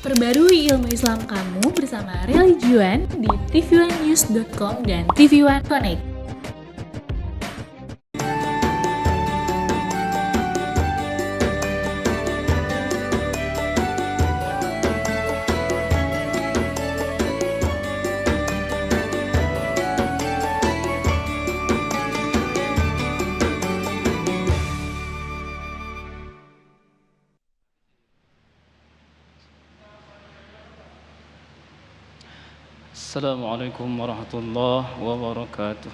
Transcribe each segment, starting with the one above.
Perbarui ilmu Islam kamu bersama Religion di tv1news.com dan TV1 Connect. Assalamualaikum warahmatullahi wabarakatuh.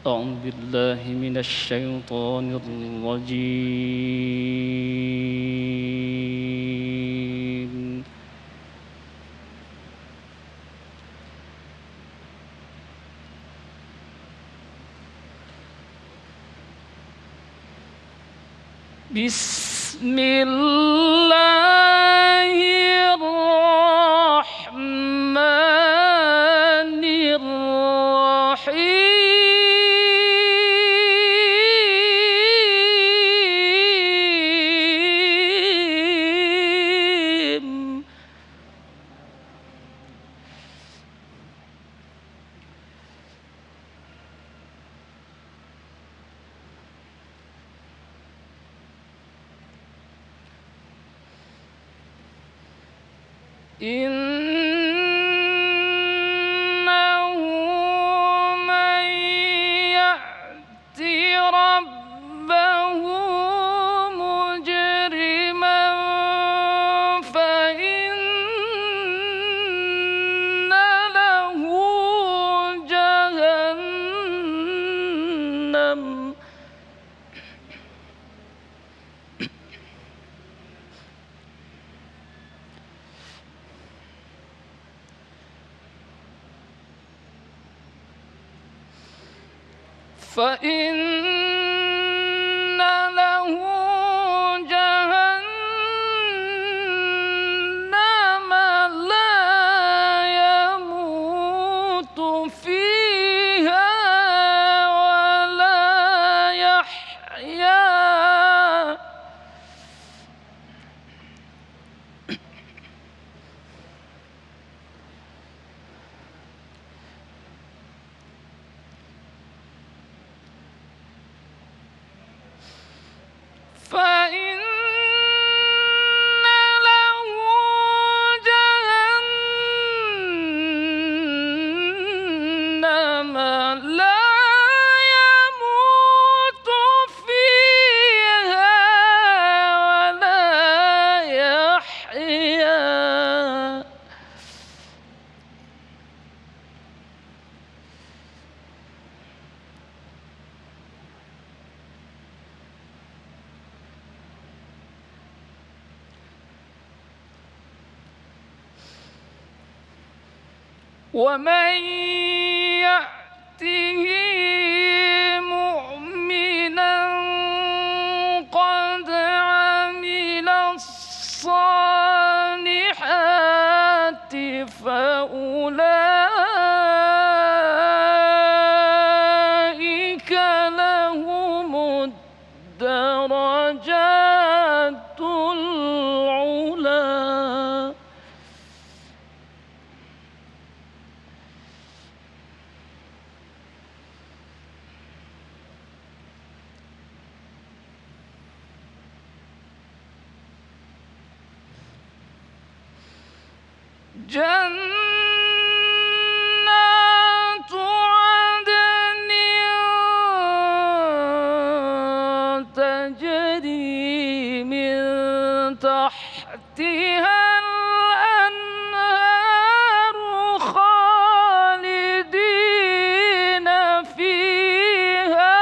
A'udzu billahi minasy syaithanir rajim. Bismillahirrahmanirrahim. Innahu man ya'ti rabbahu mujriman fa inna lahu jahannam فإن له جهنم لا يموت فيها ولا يحيا فإن له جهنم لا يموت فيها ولا يحيا ومن يأته مؤمنا قد عمل الصالحات فأولئك لهم الدرجات العلى جنات عدن تجري من تحتها الأنهار خالدين فيها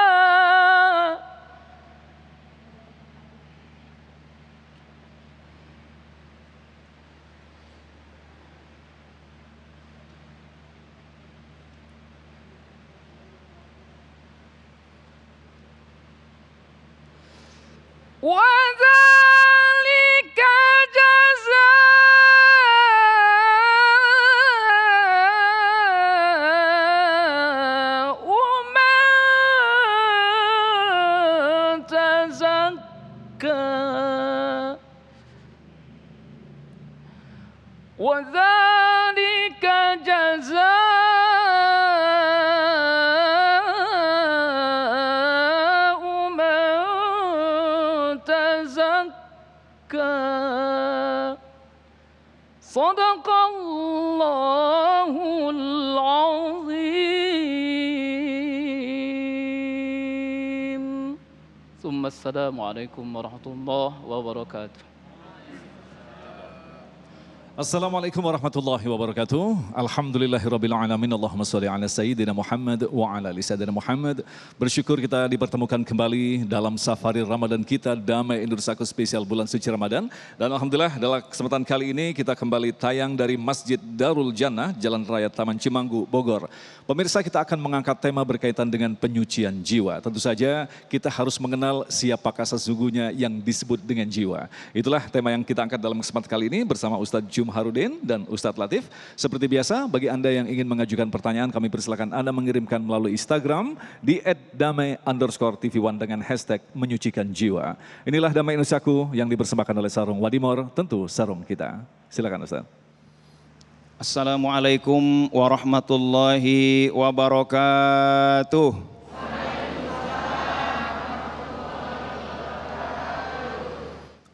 وذلك جزاء من وذلك جزاء من تزكى صدق الله العظيم ثم السلام عليكم ورحمة الله وبركاته. Assalamualaikum warahmatullahi wabarakatuh. Alhamdulillahirabbil alamin. Allahumma shalli ala sayyidina Muhammad wa ala ali sayyidina Muhammad. Bersyukur kita dipertemukan kembali dalam safari Ramadan kita Damai Indonesiaku spesial bulan suci Ramadan. Dan alhamdulillah dalam kesempatan kali ini kita kembali tayang dari Masjid Darul Jannah, Jalan Raya Taman Cimanggu, Bogor. Pemirsa, kita akan mengangkat tema berkaitan dengan penyucian jiwa. Tentu saja kita harus mengenal siapakah sesungguhnya yang disebut dengan jiwa. Itulah tema yang kita angkat dalam kesempatan kali ini bersama Ustadz Jumharudin dan Ustadz Latif. Seperti biasa, bagi Anda yang ingin mengajukan pertanyaan, kami persilakan Anda mengirimkan melalui Instagram di @damai_tv1 dengan hashtag menyucikan jiwa. Inilah Damai Indonesiaku yang dipersembahkan oleh Sarung Wadimor, tentu sarung kita. Silakan Ustadz. Assalamualaikum warahmatullahi wabarakatuh.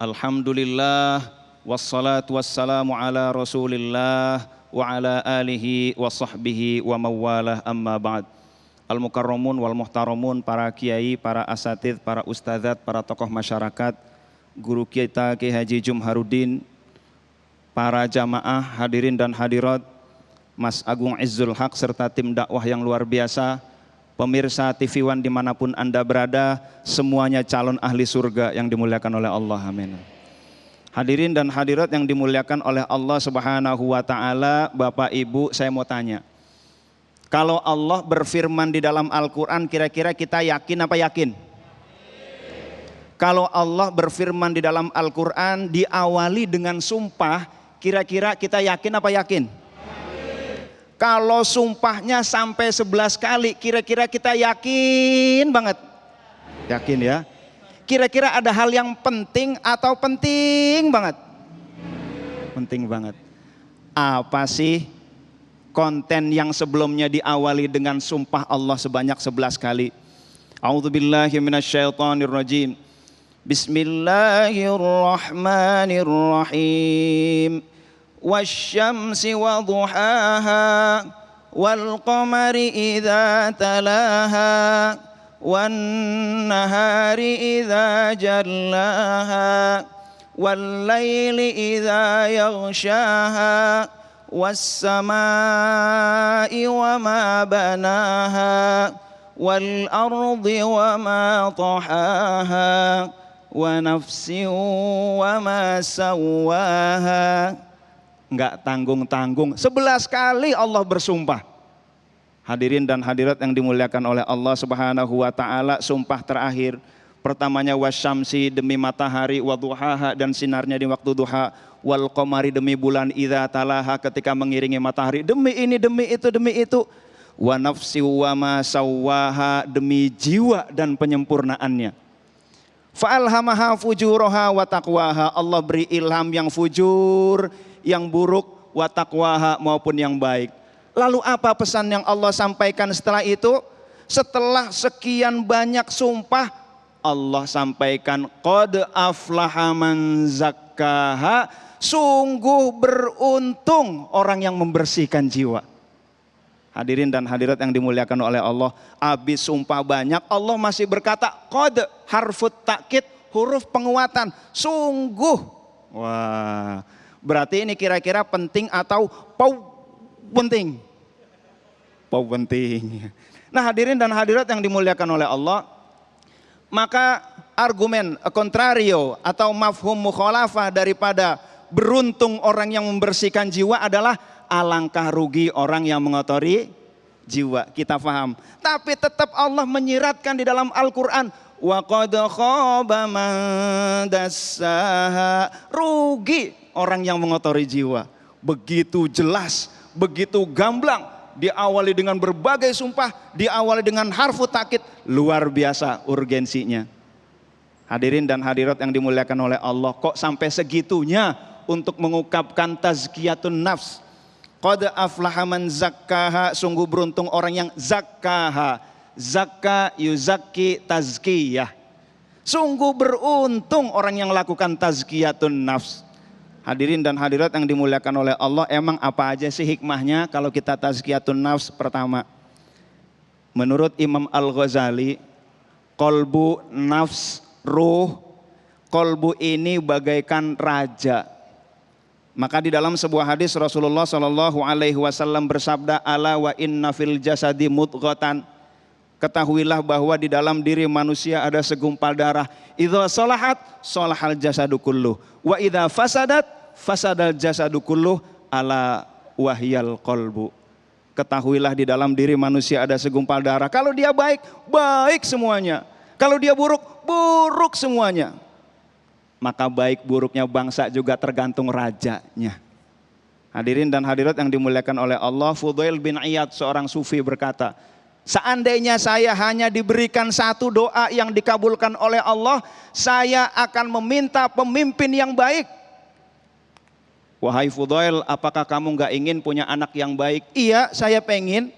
Alhamdulillah wassalatu wassalamu ala Rasulillah wa ala alihi wa sahbihi wa mawalah, amma ba'd. Al-mukarramun wal muhtaramun, para kiai, para asatidz, para ustadzat, para tokoh masyarakat, guru kita Ki Haji Jumharudin, para jamaah hadirin dan hadirat, Mas Agung Izzul Haq serta tim dakwah yang luar biasa, pemirsa TV One dimanapun Anda berada, semuanya calon ahli surga yang dimuliakan oleh Allah, amin. Hadirin dan hadirat yang dimuliakan oleh Allah Subhanahu wa Ta'ala, Bapak Ibu, saya mau tanya, kalau Allah berfirman di dalam Al-Quran, kira-kira kita yakin apa yakin? Kalau Allah berfirman di dalam Al-Quran diawali dengan sumpah, kira-kira kita yakin apa yakin? Kalau sumpahnya sampai 11 kali, kira-kira kita yakin banget? Yakin ya? Kira-kira ada hal yang penting atau penting banget? Penting banget. Apa sih konten yang sebelumnya diawali dengan sumpah Allah sebanyak 11 kali? A'udzubillahi minasyaitonirrajim. Bismillahirrahmanirrahim. Wasyamsi wa duhaha wal qamari idza talaha wan nahari idza jallaha wal laili idza yaghshaha was samai wa ma banaha wal ardi wa ma tahaha wa nafsin wa ma sawaha. Enggak tanggung-tanggung, 11 kali Allah bersumpah. Hadirin dan hadirat yang dimuliakan oleh Allah Subhanahu wa Ta'ala, sumpah terakhir pertamanya wasyamsi, demi matahari, waduhaha, dan sinarnya di waktu duha, wal qamari, demi bulan, idza talaha, ketika mengiringi matahari, demi ini, demi itu, wa nafsi wa ma sawaha, demi jiwa dan penyempurnaannya. Fa'alhamaha fujuraha wa taqwaha, Allah beri ilham yang fujur, yang buruk, wa taqwaha, maupun yang baik. Lalu apa pesan yang Allah sampaikan setelah itu? Setelah sekian banyak sumpah, Allah sampaikan qad aflaha man zakkaha, sungguh beruntung orang yang membersihkan jiwa. Hadirin dan hadirat yang dimuliakan oleh Allah, habis sumpah banyak, Allah masih berkata qad, harfut takkid, huruf penguatan, sungguh. Wah, berarti ini kira-kira penting atau penting? Penting. Nah, hadirin dan hadirat yang dimuliakan oleh Allah, maka argumen kontrario atau mafhum mukhalafah daripada beruntung orang yang membersihkan jiwa adalah alangkah rugi orang yang mengotori jiwa. Kita paham. Tapi tetap Allah menyiratkan di dalam Al-Quran, wa qad khaba man dassaha, rugi orang yang mengotori jiwa. Begitu jelas, begitu gamblang, diawali dengan berbagai sumpah, diawali dengan harfu takkid, luar biasa urgensinya. Hadirin dan hadirat yang dimuliakan oleh Allah, kok sampai segitunya untuk mengungkapkan tazkiyatun nafs. Qad aflaha man zakkaha, sungguh beruntung orang yang zakkaha. Zakka yuzakki tazkiyah. Sungguh beruntung orang yang lakukan tazkiyatun nafs. Hadirin dan hadirat yang dimuliakan oleh Allah, emang apa aja sih hikmahnya kalau kita tazkiyatun nafs? Pertama, menurut Imam Al-Ghazali, kolbu, nafs, ruh, kolbu ini bagaikan raja. Maka di dalam sebuah hadis Rasulullah Shallallahu Alaihi Wasallam bersabda, ala wa inna fil jasadi mudghatan. Ketahuilah bahwa di dalam diri manusia ada segumpal darah. Idza salahat, salahal jasadu kulluh. Wa idza fasadat, fasadal jasadu kulluh, ala wahyal qalbu. Ketahuilah di dalam diri manusia ada segumpal darah. Kalau dia baik, baik semuanya. Kalau dia buruk, buruk semuanya. Maka baik buruknya bangsa juga tergantung rajanya. Hadirin dan hadirat yang dimuliakan oleh Allah, Fudail bin Iyad seorang sufi berkata, seandainya saya hanya diberikan satu doa yang dikabulkan oleh Allah, saya akan meminta pemimpin yang baik. Wahai Fudail, apakah kamu gak ingin punya anak yang baik? Iya, saya pengen.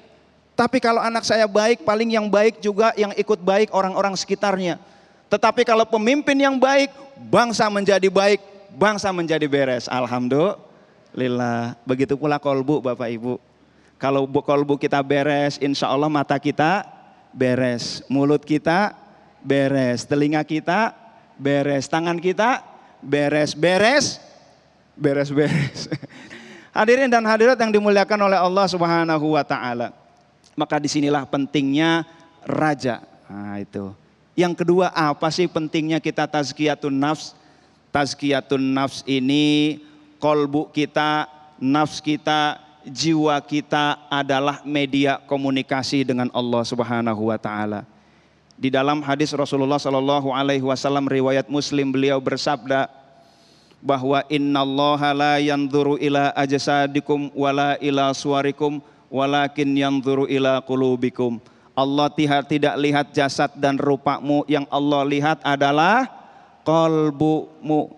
Tapi kalau anak saya baik, paling yang baik juga yang ikut baik orang-orang sekitarnya. Tetapi kalau pemimpin yang baik, bangsa menjadi baik, bangsa menjadi beres. Alhamdulillah. Begitu pula kolbu Bapak Ibu. Kalau kolbu kita beres, insya Allah mata kita beres. Mulut kita beres. Telinga kita beres. Tangan kita beres-beres. Beres-beres. Hadirin dan hadirat yang dimuliakan oleh Allah Subhanahu wa Ta'ala. Maka disinilah pentingnya raja. Nah itu. Yang kedua, apa sih pentingnya kita tazkiyatun nafs? Tazkiyatun nafs ini, kolbu kita, nafs kita, jiwa kita adalah media komunikasi dengan Allah Subhanahu wa Ta'ala. Di dalam hadis Rasulullah Sallallahu Alaihi Wasallam riwayat Muslim, beliau bersabda bahwa innallaha la yanzuru ila ajsadikum wala ila suwarikum walakin yanzuru ila qulubikum. Allah tidak lihat jasad dan rupamu, yang Allah lihat adalah qalbumu.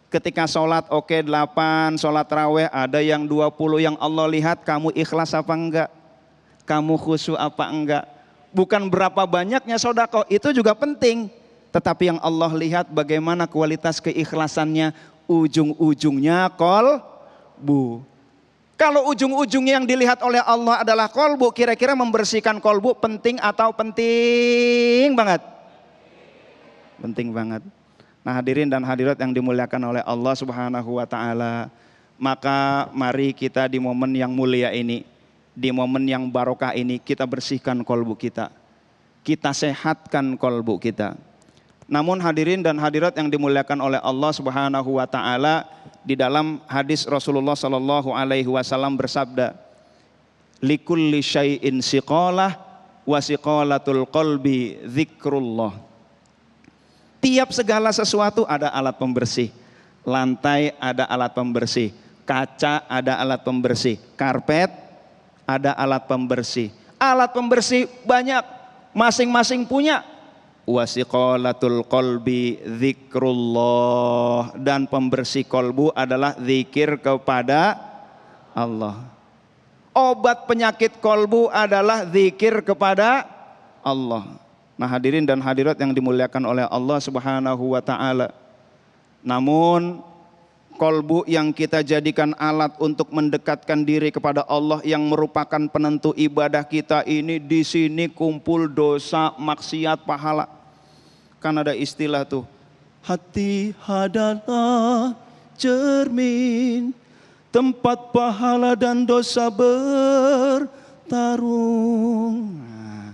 Ketika sholat oke 8, sholat raweh ada yang 20, yang Allah lihat kamu ikhlas apa enggak, kamu khusyuk apa enggak. Bukan berapa banyaknya sedekah, itu juga penting. Tetapi yang Allah lihat bagaimana kualitas keikhlasannya, ujung-ujungnya qalbu. Kalau ujung-ujungnya yang dilihat oleh Allah adalah kolbu, kira-kira membersihkan kolbu penting atau penting banget? Penting banget. Nah hadirin dan hadirat yang dimuliakan oleh Allah Subhanahu wa Ta'ala, maka mari kita di momen yang mulia ini, di momen yang barokah ini, kita bersihkan kolbu kita. Kita sehatkan kolbu kita. Namun hadirin dan hadirat yang dimuliakan oleh Allah Subhanahu wa Ta'ala, di dalam hadis Rasulullah Sallallahu Alaihi Wasallam bersabda, likulli syai'in siqalah wa siqalatul qalbi dzikrullah. Tiap segala sesuatu ada alat pembersih. Lantai ada alat pembersih, kaca ada alat pembersih, karpet ada alat pembersih. Alat pembersih banyak, masing-masing punya. Wasiqalatul qalbi dzikrullah, dan pembersih kolbu adalah zikir kepada Allah. Obat penyakit kolbu adalah zikir kepada Allah. Nah hadirin dan hadirat yang dimuliakan oleh Allah Subhanahu wa Ta'ala, namun kolbu yang kita jadikan alat untuk mendekatkan diri kepada Allah, yang merupakan penentu ibadah kita ini, di sini kumpul dosa, maksiat, pahala. Kan ada istilah tuh, hati adalah cermin tempat pahala dan dosa bertarung. Nah,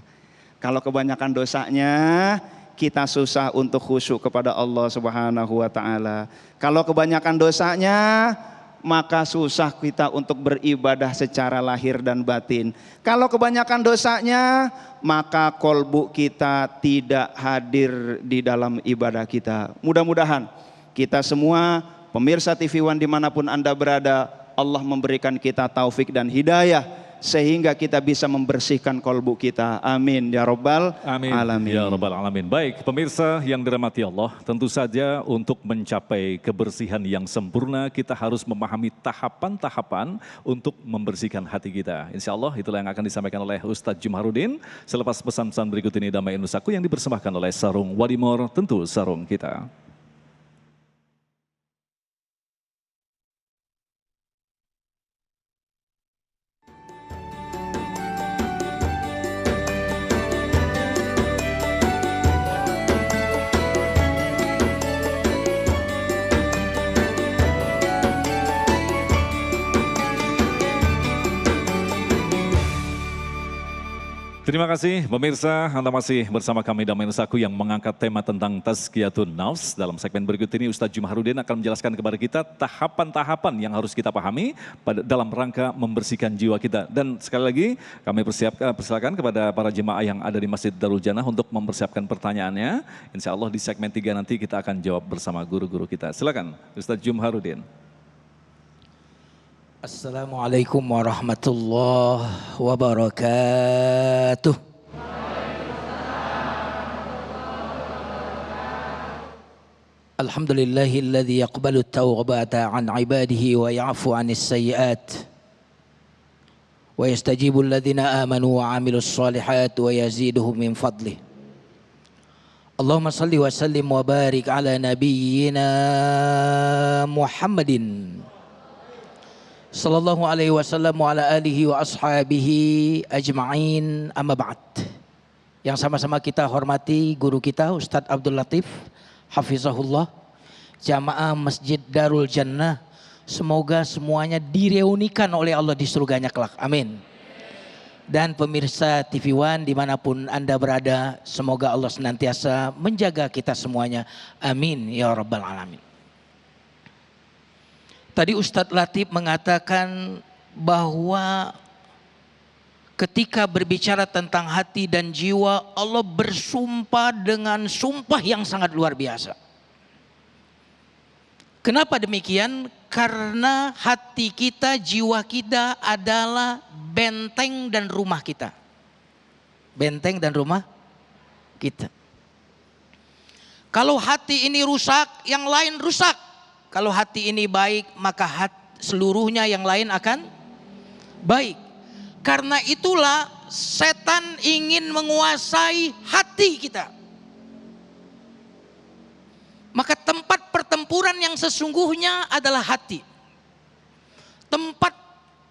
kalau kebanyakan dosanya, kita susah untuk khusyuk kepada Allah Subhanahu wa Ta'ala. Kalau kebanyakan dosanya, maka susah kita untuk beribadah secara lahir dan batin. Kalau kebanyakan dosanya, maka kolbu kita tidak hadir di dalam ibadah kita. Mudah-mudahan kita semua, pemirsa TV One dimanapun Anda berada, Allah memberikan kita taufik dan hidayah sehingga kita bisa membersihkan kolbu kita. Amin ya rabbal Amin. alamin. Ya Rabbal Alamin. Baik, pemirsa yang dirahmati Allah, tentu saja untuk mencapai kebersihan yang sempurna, kita harus memahami tahapan-tahapan untuk membersihkan hati kita. Insya Allah itulah yang akan disampaikan oleh Ustadz Jumahrudin. Selepas pesan-pesan berikut ini, Damai Nusaku yang dipersembahkan oleh Sarung Wadimor, tentu sarung kita. Terima kasih pemirsa, Anda masih bersama kami Damai Nusaku yang mengangkat tema tentang Tazkiyatun Nafs. Dalam segmen berikut ini Ustadz Jumahrudin akan menjelaskan kepada kita tahapan-tahapan yang harus kita pahami dalam rangka membersihkan jiwa kita. Dan sekali lagi kami persilakan kepada para jemaah yang ada di Masjid Darul Jannah untuk mempersiapkan pertanyaannya. Insya Allah di segmen 3 nanti kita akan jawab bersama guru-guru kita. Silakan Ustadz Jumahrudin. Assalamualaikum warahmatullahi wabarakatuh. Alhamdulillahilladzi yaqbalu at-taubata an ibadihi wa ya'fu 'anis sayyi'at wa yastajibu alladhina amanu wa 'amilus shalihat wa yaziduhum min fadlih. Allahumma salli wa sallim wa barik ala nabiyyina Muhammadin sallallahu alaihi wasallam wa ala alihi wa ashabihi ajma'in, amma ba'd. Yang sama-sama kita hormati guru kita Ustadz Abdul Latif hafizahullah, jamaah Masjid Darul Jannah, semoga semuanya direunikan oleh Allah di surganya kelak, amin. Dan pemirsa TV One dimanapun Anda berada, semoga Allah senantiasa menjaga kita semuanya, amin ya rabbal alamin. Tadi Ustadz Latif mengatakan bahwa ketika berbicara tentang hati dan jiwa, Allah bersumpah dengan sumpah yang sangat luar biasa. Kenapa demikian? Karena hati kita, jiwa kita adalah benteng dan rumah kita. Benteng dan rumah kita. Kalau hati ini rusak, yang lain rusak. Kalau hati ini baik, maka seluruhnya yang lain akan baik. Karena itulah setan ingin menguasai hati kita. Maka tempat pertempuran yang sesungguhnya adalah hati. Tempat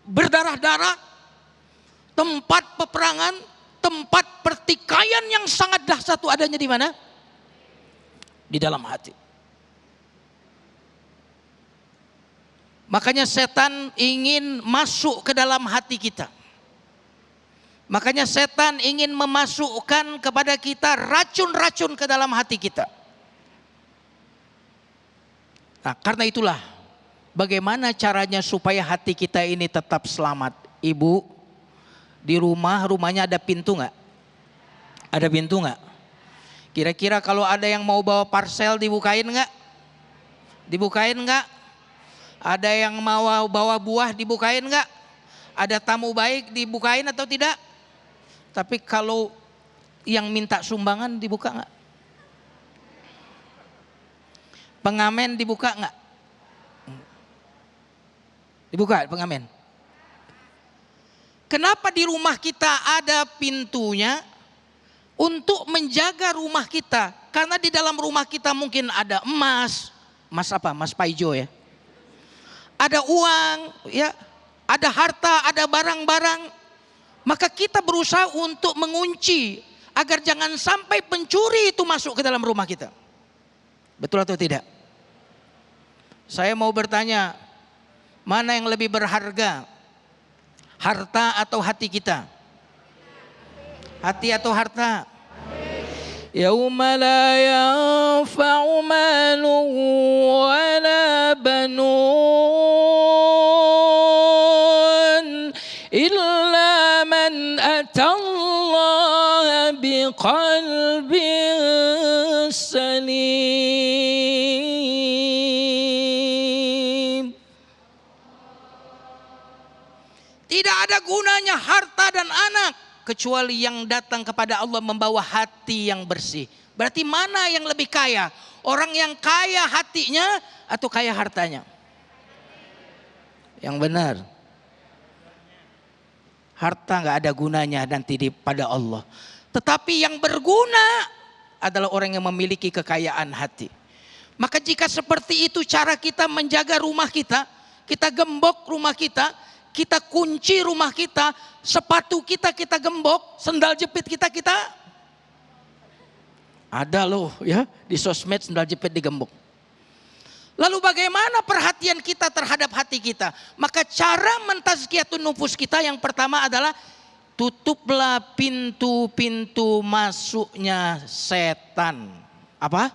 berdarah-darah, tempat peperangan, tempat pertikaian yang sangat dahsyat itu adanya di mana? Di dalam hati. Makanya setan ingin masuk ke dalam hati kita. Makanya setan ingin memasukkan kepada kita racun-racun ke dalam hati kita. Nah, karena itulah bagaimana caranya supaya hati kita ini tetap selamat. Ibu, di rumahnya ada pintu nggak? Ada pintu nggak? Kira-kira kalau ada yang mau bawa parcel dibukain nggak? Dibukain nggak? Ada yang mau bawa buah dibukain enggak? Ada tamu baik dibukain atau tidak? Tapi kalau yang minta sumbangan dibuka enggak? Pengamen dibuka enggak? Dibuka pengamen. Kenapa di rumah kita ada pintunya? Untuk menjaga rumah kita. Karena di dalam rumah kita mungkin ada emas. Emas apa? Emas paijo ya. Ada uang, ya, ada harta, ada barang-barang. Maka kita berusaha untuk mengunci agar jangan sampai pencuri itu masuk ke dalam rumah kita. Betul atau tidak? Saya mau bertanya, mana yang lebih berharga? Harta atau hati kita? Hati atau harta? Yauma la yanfa'u malun wala banun illa man atallaha biqalbin salim. Tidak ada gunanya harta dan anak kecuali yang datang kepada Allah membawa hati yang bersih. Berarti mana yang lebih kaya? Orang yang kaya hatinya atau kaya hartanya? Yang benar. Harta nggak ada gunanya nanti pada Allah. Tetapi yang berguna adalah orang yang memiliki kekayaan hati. Maka jika seperti itu cara kita menjaga rumah kita gembok rumah kita kunci rumah kita, sepatu kita gembok, sendal jepit kita ada loh ya di sosmed sendal jepit digembok. Lalu bagaimana perhatian kita terhadap hati kita? Maka cara mentazkiyatun nufus kita yang pertama adalah tutuplah pintu-pintu masuknya setan. Apa?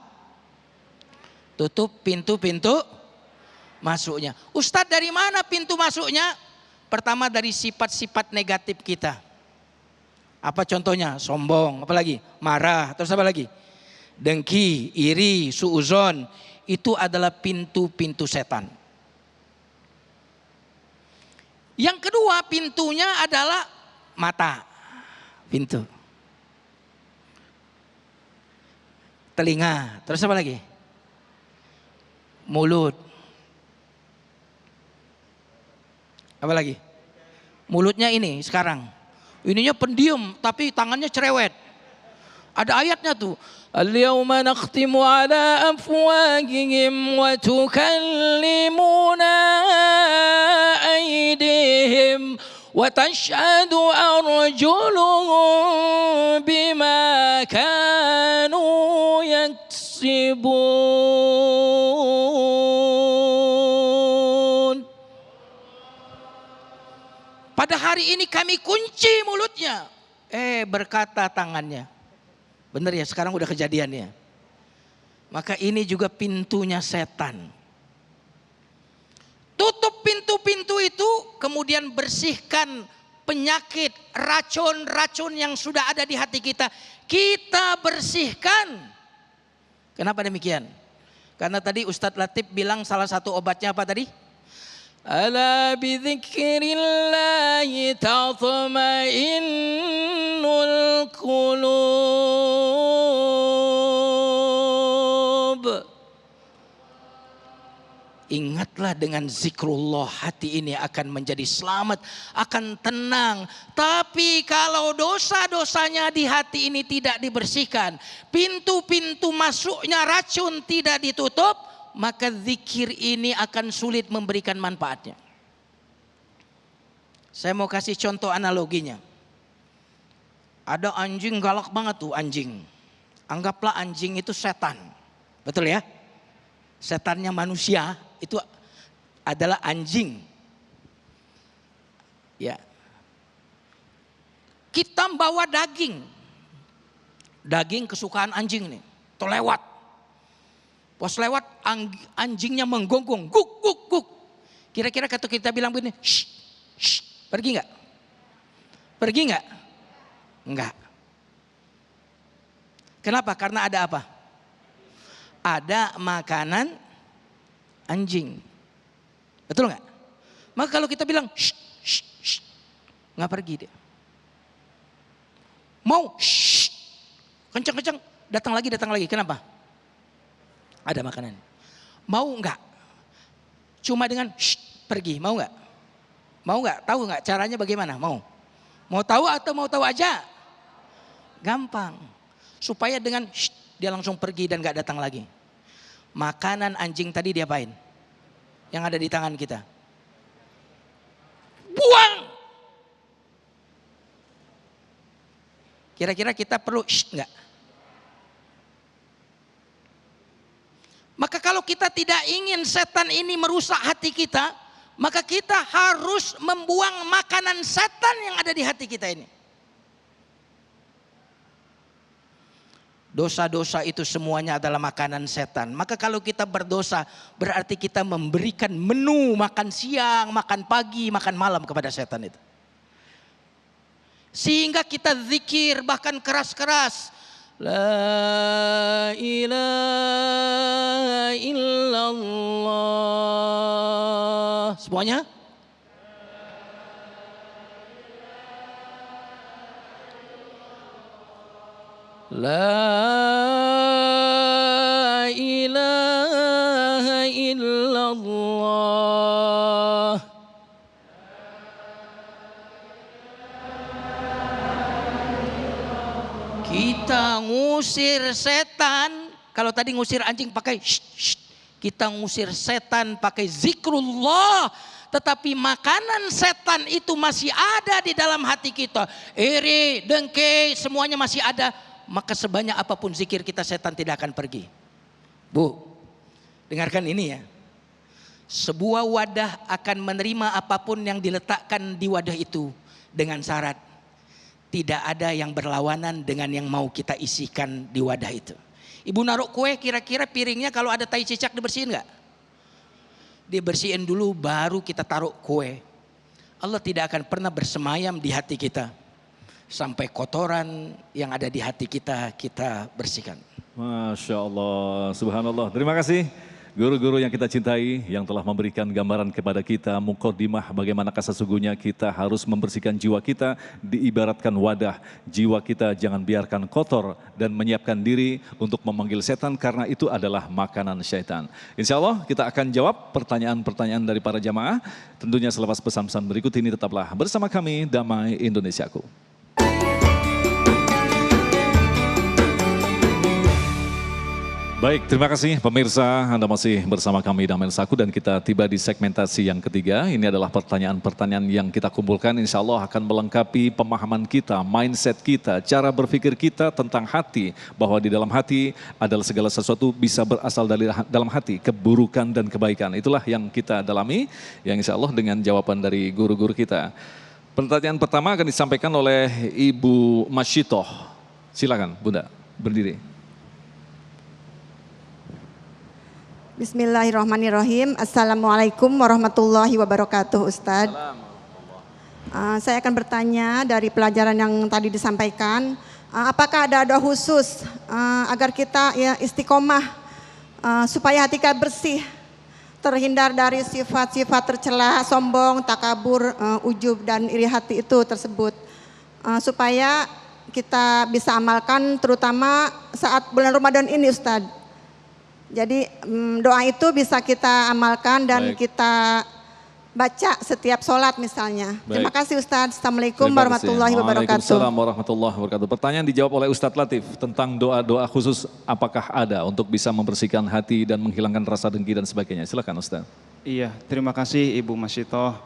Tutup pintu-pintu masuknya. Ustadz, dari mana pintu masuknya? Pertama dari sifat-sifat negatif kita. Apa contohnya? Sombong, apa lagi? Marah, terus apa lagi? Dengki, iri, suuzon. Itu adalah pintu-pintu setan. Yang kedua pintunya adalah mata. Pintu. Telinga, terus apa lagi? Mulut. Apa lagi? Mulutnya ini sekarang. Ininya pendiam tapi tangannya cerewet. Ada ayatnya tuh. Al-yawma nakhtimu ala afwahihim wa tukallimuna aydihim wa tashhadu arjuluhum bima kanu yaksibun. Pada hari ini kami kunci mulutnya. Berkata tangannya. Benar ya, sekarang udah kejadiannya. Maka ini juga pintunya setan. Tutup pintu-pintu itu, kemudian bersihkan penyakit, racun-racun yang sudah ada di hati kita. Kita bersihkan. Kenapa demikian? Karena tadi Ustadz Latif bilang salah satu obatnya apa tadi? Ala bidzikrillahi tatma'innul qulub. Ingatlah dengan zikrullah, hati ini akan menjadi selamat, akan tenang. Tapi kalau dosa-dosanya di hati ini tidak dibersihkan, pintu-pintu masuknya racun tidak ditutup, maka zikir ini akan sulit memberikan manfaatnya. Saya mau kasih contoh analoginya. Ada anjing galak banget tuh anjing. Anggaplah anjing itu setan. Betul ya? Setannya manusia itu adalah anjing. Ya. Kita bawa daging. Daging kesukaan anjing nih. Tuh lewat. Pas lewat anjingnya menggonggong, guk guk guk. Kira-kira kata kita bilang begini, shh, shh, pergi nggak? Pergi nggak? Enggak. Kenapa? Karena ada apa? Ada makanan anjing. Betul nggak? Maka kalau kita bilang, shh, shh, shh, nggak pergi dia. Mau, shh, kencang-kencang, datang lagi. Kenapa? Ada makanan. Mau enggak? Cuma dengan shh, pergi, mau enggak? Mau enggak? Tahu enggak caranya bagaimana? Mau? Mau tahu atau mau tahu aja? Gampang. Supaya dengan shh, dia langsung pergi dan enggak datang lagi. Makanan anjing tadi diapain? Yang ada di tangan kita. Buang! Kira-kira kita perlu shh enggak? Maka kalau kita tidak ingin setan ini merusak hati kita, maka kita harus membuang makanan setan yang ada di hati kita ini. Dosa-dosa itu semuanya adalah makanan setan. Maka kalau kita berdosa, berarti kita memberikan menu makan siang, makan pagi, makan malam kepada setan itu. Sehingga kita zikir bahkan keras-keras. La ilaha illallah. Semuanya? La ilaha illallah. Kita ngusir setan. Kalau tadi ngusir anjing pakai shh, kita ngusir setan pakai zikrullah. Tetapi makanan setan itu masih ada di dalam hati kita. Iri, dengki, semuanya masih ada. Maka sebanyak apapun zikir kita, setan tidak akan pergi. Bu, dengarkan ini ya. Sebuah wadah akan menerima apapun yang diletakkan di wadah itu dengan syarat tidak ada yang berlawanan dengan yang mau kita isikan di wadah itu. Ibu naruh kue, kira-kira piringnya kalau ada tai cicak dibersihin nggak? Dibersihin dulu baru kita taruh kue. Allah tidak akan pernah bersemayam di hati kita sampai kotoran yang ada di hati kita bersihkan. Masya Allah, subhanallah. Terima kasih guru-guru yang kita cintai yang telah memberikan gambaran kepada kita muqaddimah bagaimana sesungguhnya kita harus membersihkan jiwa kita, diibaratkan wadah. Jiwa kita jangan biarkan kotor dan menyiapkan diri untuk memanggil setan karena itu adalah makanan syaitan. Insya Allah kita akan jawab pertanyaan-pertanyaan dari para jamaah. Tentunya selepas pesan-pesan berikut ini tetaplah bersama kami Damai Indonesiaku. Baik, terima kasih pemirsa, Anda masih bersama kami Damai Indonesiaku dan kita tiba di segmentasi yang ketiga. Ini adalah pertanyaan-pertanyaan yang kita kumpulkan, insya Allah akan melengkapi pemahaman kita, mindset kita, cara berpikir kita tentang hati. Bahwa di dalam hati adalah segala sesuatu bisa berasal dari dalam hati, keburukan dan kebaikan. Itulah yang kita dalami, yang insya Allah dengan jawaban dari guru-guru kita. Pertanyaan pertama akan disampaikan oleh Ibu Masyitoh. Silakan Bunda, berdiri. Bismillahirrahmanirrahim. Assalamualaikum warahmatullahi wabarakatuh, Ustadz. Saya akan bertanya dari pelajaran yang tadi disampaikan, apakah ada doa khusus agar kita ya istiqomah supaya hati kita bersih, terhindar dari sifat-sifat tercela, sombong, takabur, ujub dan iri hati itu tersebut, supaya kita bisa amalkan terutama saat bulan Ramadan ini, Ustadz. Jadi doa itu bisa kita amalkan dan kita baca setiap sholat misalnya. Baik. Terima kasih Ustadz. Assalamualaikum warahmatullahi wabarakatuh. Waalaikumsalam warahmatullahi wabarakatuh. Pertanyaan dijawab oleh Ustadz Latif tentang doa-doa khusus apakah ada untuk bisa membersihkan hati dan menghilangkan rasa dengki dan sebagainya. Silakan Ustadz. Iya, terima kasih Ibu Masyitoh.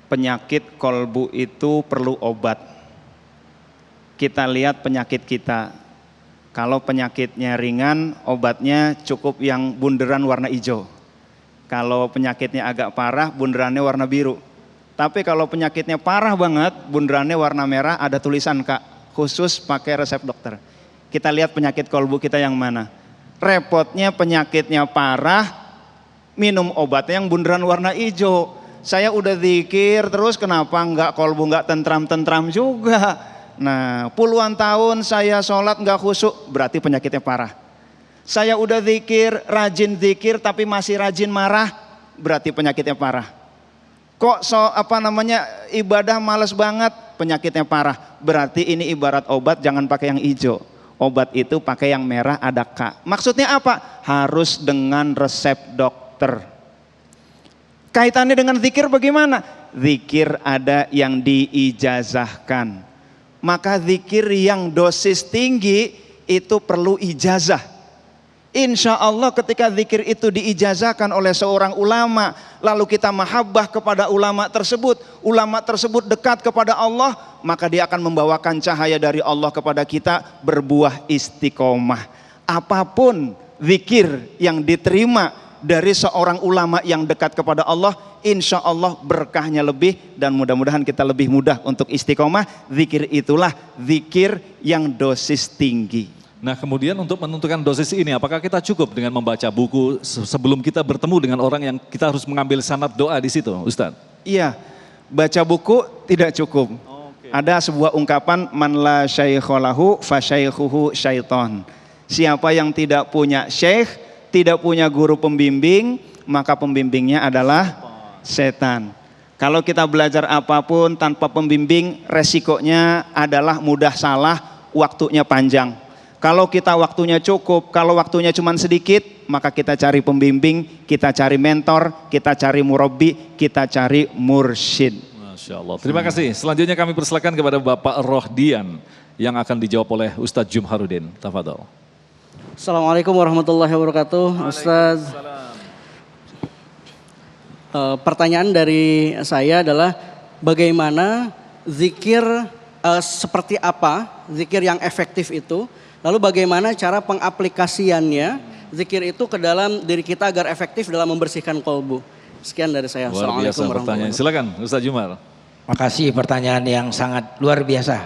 Penyakit kolbu itu perlu obat. Kita lihat penyakit kita. Kalau penyakitnya ringan, obatnya cukup yang bunderan warna hijau. Kalau penyakitnya agak parah, bunderannya warna biru. Tapi kalau penyakitnya parah banget, bunderannya warna merah, ada tulisan Kak, khusus pakai resep dokter. Kita lihat penyakit kolbu kita yang mana. Repotnya penyakitnya parah, minum obatnya yang bunderan warna hijau. Saya udah zikir terus kenapa enggak kolbu enggak tentram-tentram juga. Nah, puluhan tahun saya sholat nggak khusyuk, berarti penyakitnya parah. Saya udah zikir, rajin zikir, tapi masih rajin marah, berarti penyakitnya parah. Kok ibadah males banget, penyakitnya parah. Berarti ini ibarat obat, jangan pakai yang hijau. Obat itu pakai yang merah ada K. Maksudnya apa? Harus dengan resep dokter. Kaitannya dengan zikir bagaimana? Zikir ada yang diijazahkan. Maka zikir yang dosis tinggi itu perlu ijazah. Insya Allah ketika zikir itu diijazahkan oleh seorang ulama, lalu kita mahabbah kepada ulama tersebut dekat kepada Allah, maka dia akan membawakan cahaya dari Allah kepada kita, berbuah istiqomah. Apapun zikir yang diterima dari seorang ulama yang dekat kepada Allah, insya Allah berkahnya lebih dan mudah-mudahan kita lebih mudah untuk istiqomah. Zikir itulah zikir yang dosis tinggi. Nah kemudian untuk menentukan dosis ini apakah kita cukup dengan membaca buku sebelum kita bertemu dengan orang yang kita harus mengambil sanad doa di situ, Ustadz? Iya, baca buku tidak cukup. Ada sebuah ungkapan, man la syaikholahu fa syaikhuhu syaiton. Siapa yang tidak punya syekh, tidak punya guru pembimbing, maka pembimbingnya adalah setan. Kalau kita belajar apapun tanpa pembimbing, resikonya adalah mudah salah, waktunya panjang. Kalau kita waktunya cukup, kalau waktunya cuma sedikit, maka kita cari pembimbing, kita cari mentor, kita cari murabbi, kita cari mursyid. Masya Allah. Terima kasih. Selanjutnya kami persilakan kepada Bapak Rohdian yang akan dijawab oleh Ustadz Jumharudin. Tafadhol. Assalamualaikum warahmatullahi wabarakatuh. Ustaz. Pertanyaan dari saya adalah bagaimana zikir, seperti apa zikir yang efektif itu, lalu bagaimana cara pengaplikasiannya zikir itu ke dalam diri kita agar efektif dalam membersihkan kolbu. Sekian dari saya. Luar biasa pertanyaan. Silakan Ustaz Jumar. Makasih, pertanyaan yang sangat luar biasa.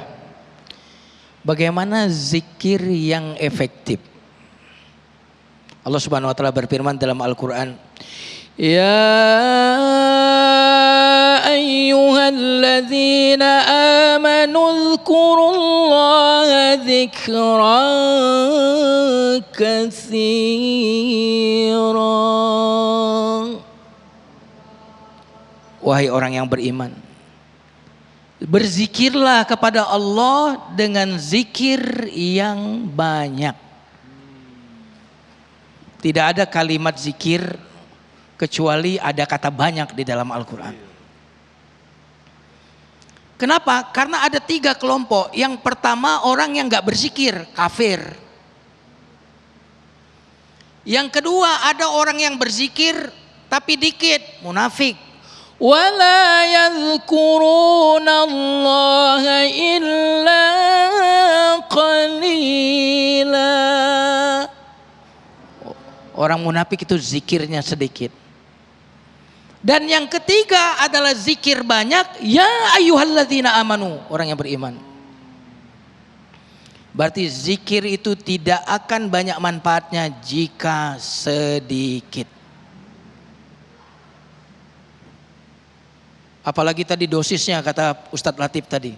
Bagaimana zikir yang efektif? Allah Subhanahu wa taala berfirman dalam Al-Qur'an, "Ya ayyuhalladzina amanu dzkurullaha dzikran katsiran." Wahai orang yang beriman, berzikirlah kepada Allah dengan zikir yang banyak. Tidak ada kalimat zikir kecuali ada kata banyak di dalam Al-Quran. Kenapa? Karena ada 3 kelompok. Yang pertama orang yang gak berzikir, kafir. Yang kedua ada orang yang berzikir tapi dikit, munafik. وَلَا يَذْكُرُونَ اللَّهَ إِلَّا قَلِيلًا. Orang munafik itu zikirnya sedikit. Dan yang ketiga adalah zikir banyak, ya ayyuhalladzina amanu, orang yang beriman. Berarti zikir itu tidak akan banyak manfaatnya jika sedikit. Apalagi tadi dosisnya kata Ustadz Latif tadi.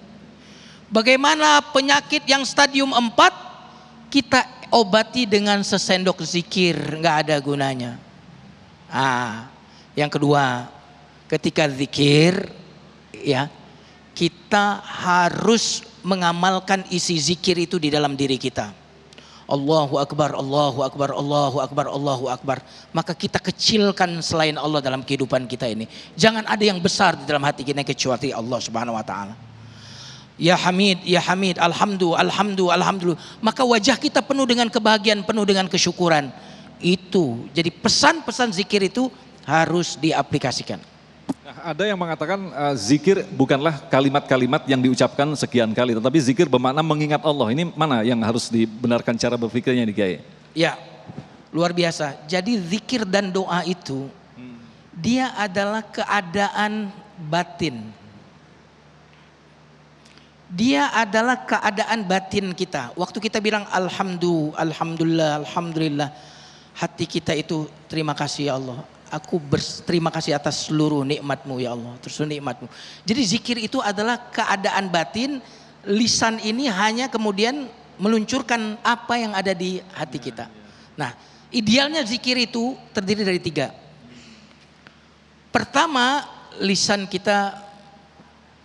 Bagaimana penyakit yang stadium 4 kita obati dengan sesendok zikir, nggak ada gunanya. Yang kedua, ketika zikir ya, kita harus mengamalkan isi zikir itu di dalam diri kita. Allahu Akbar, Allahu Akbar, Allahu Akbar, Allahu Akbar. Maka kita kecilkan selain Allah dalam kehidupan kita ini. Jangan ada yang besar di dalam hati kita kecuali Allah Subhanahu wa taala. Ya Hamid, ya Hamid, alhamdulillah, alhamdulillah, alhamdulillah. Maka wajah kita penuh dengan kebahagiaan, penuh dengan kesyukuran. Itu. Jadi pesan-pesan zikir itu harus diaplikasikan. Nah, ada yang mengatakan zikir bukanlah kalimat-kalimat yang diucapkan sekian kali, tetapi zikir bermakna mengingat Allah. Ini mana yang harus dibenarkan cara berpikirnya nih Kiai? Ya, luar biasa. Jadi zikir dan doa itu dia adalah keadaan batin. Dia adalah keadaan batin kita. Waktu kita bilang alhamdulillah, alhamdulillah, hati kita itu terima kasih ya Allah. Aku berterima kasih atas seluruh nikmat-Mu ya Allah, terus nikmat-Mu. Jadi zikir itu adalah keadaan batin, lisan ini hanya kemudian meluncurkan apa yang ada di hati kita. Nah, idealnya zikir itu terdiri dari 3. Pertama, lisan kita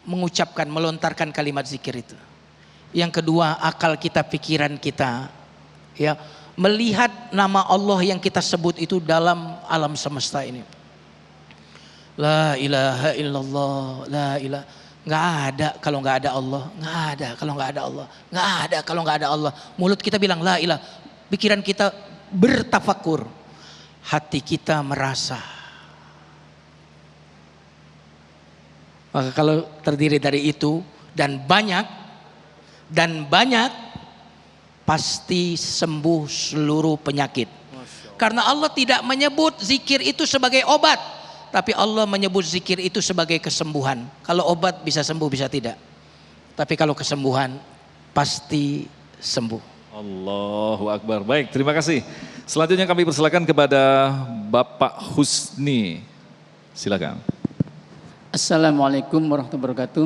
mengucapkan, melontarkan kalimat zikir itu. Yang kedua, akal kita, pikiran kita, ya, melihat nama Allah yang kita sebut itu dalam alam semesta ini. La ilaha illallah, la ilaha. Nggak ada kalau nggak ada Allah, nggak ada kalau nggak ada Allah, nggak ada kalau nggak ada Allah. Mulut kita bilang la ilaha, pikiran kita bertafakur, hati kita merasa. Maka kalau terdiri dari itu dan banyak pasti sembuh seluruh penyakit. Karena Allah tidak menyebut zikir itu sebagai obat, tapi Allah menyebut zikir itu sebagai kesembuhan. Kalau obat bisa sembuh, bisa tidak. Tapi kalau kesembuhan pasti sembuh. Allahu Akbar. Baik, terima kasih. Selanjutnya kami persilakan kepada Bapak Husni. Silakan. Assalamualaikum warahmatullahi wabarakatuh.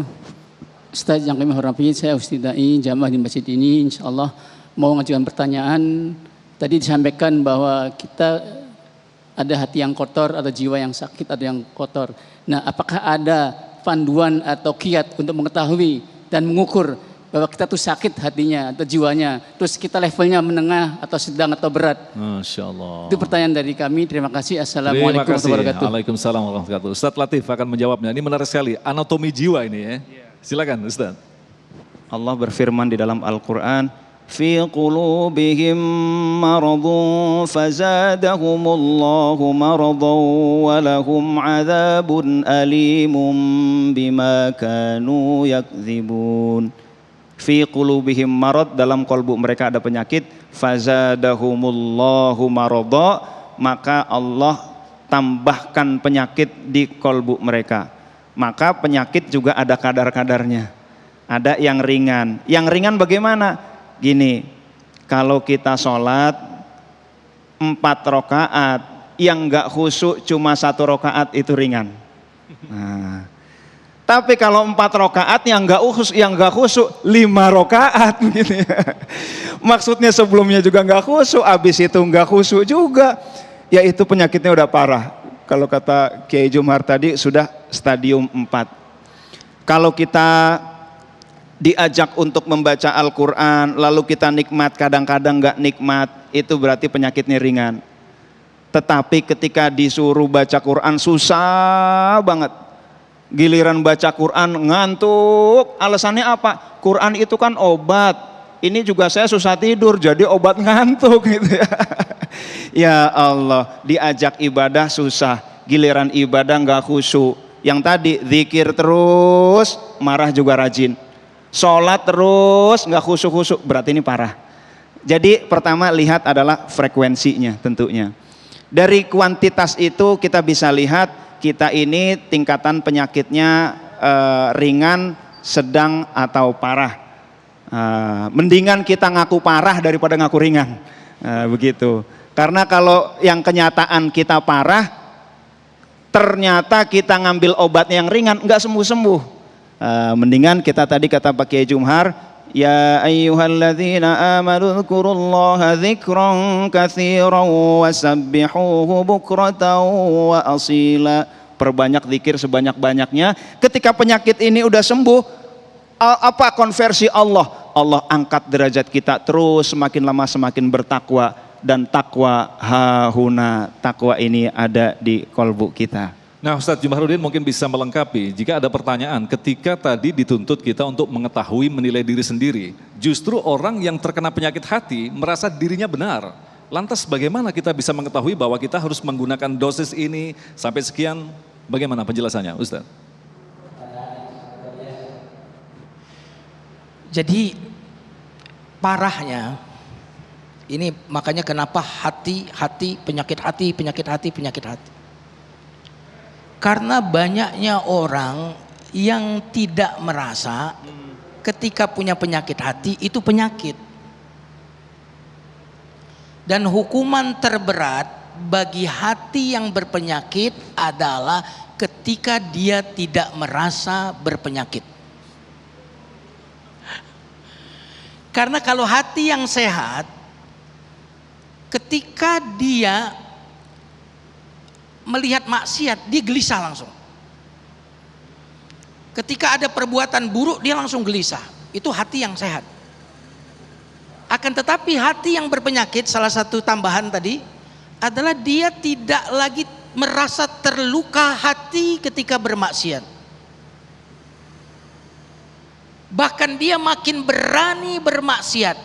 Ustaz yang kami hormati, saya Ustaz Dai jamaah di masjid ini, insya Allah mau mengajukan pertanyaan. Tadi disampaikan bahwa kita ada hati yang kotor atau jiwa yang sakit atau yang kotor. Nah, apakah ada panduan atau kiat untuk mengetahui dan mengukur bahwa kita tuh sakit hatinya atau jiwanya, terus kita levelnya menengah atau sedang atau berat. Masya Allah. Itu pertanyaan dari kami. Terima kasih. Terima Assalamualaikum kasih. warahmatullahi wabarakatuh. Waalaikumsalam warahmatullahi wabarakatuh. Ustadz Latif akan menjawabnya. Ini menarik sekali. Anatomi jiwa ini ya. Silakan Ustadz. Allah berfirman di dalam Al-Quran, fi qulubihim maradun fazadahumullahu maradan walahum azabun alimun bima kanu yakzibun. Fi qulubihim marad, dalam kolbu mereka ada penyakit, fazadahumullahu marada, maka Allah tambahkan penyakit di kolbu mereka. Maka penyakit juga ada kadar-kadarnya. Ada yang ringan. Yang ringan bagaimana? Gini, kalau kita sholat 4 rakaat, yang enggak khusyuk cuma 1 rakaat itu ringan. Nah, tapi kalau 4 rakaat yang enggak khusyuk 5 rakaat gitu ya. Maksudnya sebelumnya juga enggak khusyuk, habis itu enggak khusyuk juga. Ya itu penyakitnya udah parah. Kalau kata Kiai Jumar tadi sudah stadium 4. Kalau kita diajak untuk membaca Al-Quran, lalu kita nikmat, kadang-kadang enggak nikmat, itu berarti penyakitnya ringan. Tetapi ketika disuruh baca Quran susah banget. Giliran baca Quran ngantuk. Alasannya apa? Quran itu kan obat. Ini juga saya susah tidur jadi obat ngantuk gitu ya. Ya Allah, diajak ibadah susah. Giliran ibadah nggak khusyuk. Yang tadi zikir terus, marah juga rajin. Sholat terus nggak khusyuk-khusyuk, berarti ini parah. Jadi pertama lihat adalah frekuensinya tentunya. Dari kuantitas itu kita bisa lihat kita ini tingkatan penyakitnya ringan, sedang atau parah. Mendingan kita ngaku parah daripada ngaku ringan. Begitu. Karena kalau yang kenyataan kita parah, ternyata kita ngambil obatnya yang ringan, nggak sembuh-sembuh. Mendingan kita tadi kata Pak Kiai Jumhar, ya ayyuhalladzina amanu dzkurullaha dzikran katsiran wasabbihuhu bukratan wa asila. Perbanyak zikir sebanyak-banyaknya. Ketika penyakit ini udah sembuh, apa konversi Allah? Allah angkat derajat kita terus, semakin lama semakin bertakwa, dan takwa hahuna, takwa ini ada di kolbu kita. Nah Ustadz Jumahrudin mungkin bisa melengkapi jika ada pertanyaan ketika tadi dituntut kita untuk mengetahui menilai diri sendiri. Justru orang yang terkena penyakit hati merasa dirinya benar. Lantas bagaimana kita bisa mengetahui bahwa kita harus menggunakan dosis ini sampai sekian? Bagaimana penjelasannya Ustadz? Jadi parahnya ini makanya kenapa penyakit hati. Karena banyaknya orang yang tidak merasa ketika punya penyakit hati itu penyakit. Dan hukuman terberat bagi hati yang berpenyakit adalah ketika dia tidak merasa berpenyakit. Karena kalau hati yang sehat, ketika dia melihat maksiat, dia gelisah langsung. Ketika ada perbuatan buruk, dia langsung gelisah. Itu hati yang sehat. Akan tetapi hati yang berpenyakit, salah satu tambahan tadi adalah dia tidak lagi merasa terluka hati ketika bermaksiat. Bahkan dia makin berani bermaksiat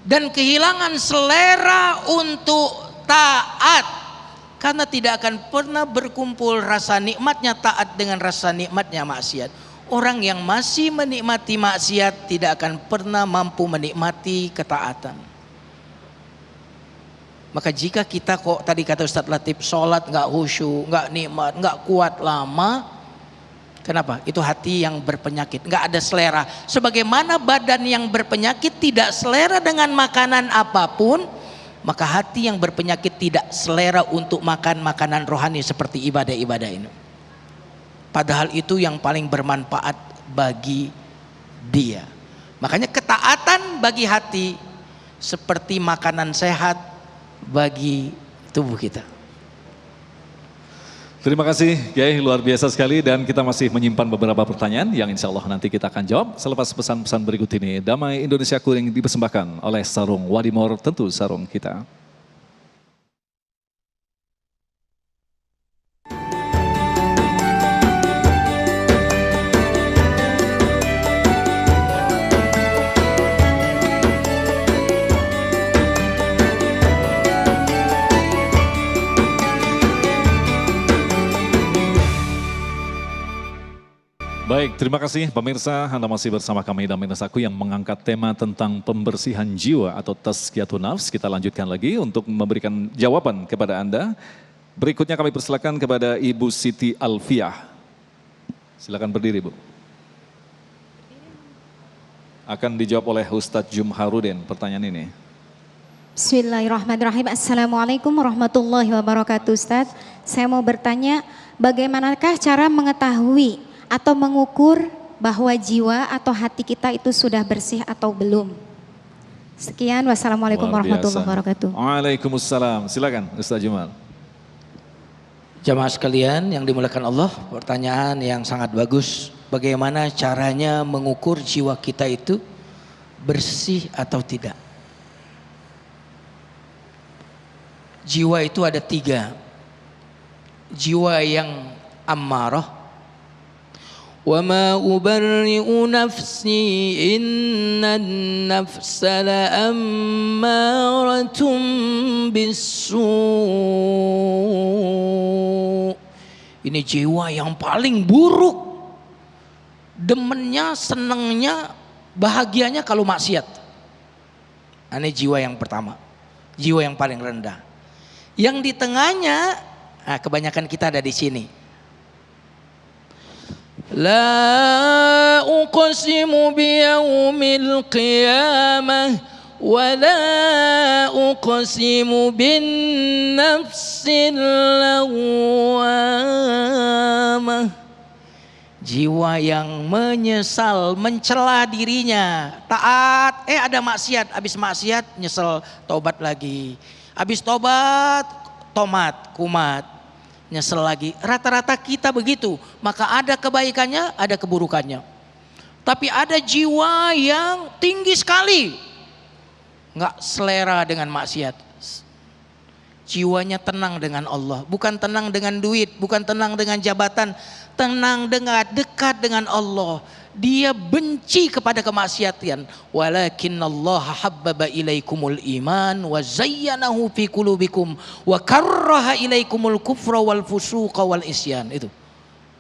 dan kehilangan selera untuk taat. Karena tidak akan pernah berkumpul rasa nikmatnya taat dengan rasa nikmatnya maksiat. Orang yang masih menikmati maksiat tidak akan pernah mampu menikmati ketaatan. Maka jika kita kok tadi kata Ustadz Latif, sholat nggak khusyuk, nggak nikmat, nggak kuat lama, kenapa? Itu hati yang berpenyakit, nggak ada selera. Sebagaimana badan yang berpenyakit tidak selera dengan makanan apapun, maka hati yang berpenyakit tidak selera untuk makan makanan rohani seperti ibadah-ibadah ini. Padahal itu yang paling bermanfaat bagi dia. Makanya ketaatan bagi hati seperti makanan sehat bagi tubuh kita. Terima kasih Kiai, luar biasa sekali, dan kita masih menyimpan beberapa pertanyaan yang insya Allah nanti kita akan jawab selepas pesan-pesan berikut ini. Damai Indonesia Kuring dipersembahkan oleh Sarung Wadimor, tentu sarung kita. Baik, terima kasih pemirsa, Anda masih bersama kami Damai Nasaku yang mengangkat tema tentang pembersihan jiwa atau tazkiyatun nafs. Kita lanjutkan lagi untuk memberikan jawaban kepada Anda. Berikutnya kami persilakan kepada Ibu Siti Alfiah. Silakan berdiri, Bu. Akan dijawab oleh Ustadz Jumharudin pertanyaan ini. Bismillahirrahmanirrahim. Assalamualaikum warahmatullahi wabarakatuh. Ustadz, saya mau bertanya, bagaimanakah cara mengetahui atau mengukur bahwa jiwa atau hati kita itu sudah bersih atau belum? Sekian, wassalamualaikum warahmatullahi wabarakatuh. Waalaikumsalam. Silakan Ustaz Jumal. Jamaah sekalian yang dimuliakan Allah, pertanyaan yang sangat bagus. Bagaimana caranya mengukur jiwa kita itu bersih atau tidak? Jiwa itu ada 3. Jiwa yang ammarah, وَمَا أُبَرِّئُ نَفْسِي إِنَّ النَّفْسَ لَأَمَّارَةٌ بِالسُّوءِ. Ini jiwa yang paling buruk. Demennya, senangnya, bahagianya kalau maksiat. Ini jiwa yang pertama. Jiwa yang paling rendah. Yang di tengahnya, kebanyakan kita ada di sini. La uqsimu biyaumil qiyamah wa la uqsimu bin nafsil lawwamah. Jiwa yang menyesal, mencela dirinya, taat, ada maksiat, habis maksiat nyesel, tobat lagi. Habis tobat, tomat, kumat, nyesel lagi. Rata-rata kita begitu. Maka ada kebaikannya, ada keburukannya. Tapi ada jiwa yang tinggi sekali, nggak selera dengan maksiat. Jiwanya tenang dengan Allah, bukan tenang dengan duit, bukan tenang dengan jabatan, tenang dengan dekat dengan Allah. Dia benci kepada kemaksiatan. Walakinallaha habbaba ilaikumul iman wa zayyanahu fi qulubikum wa karraha ilaikumul kufra wal fusuqa wal isyan. Itu.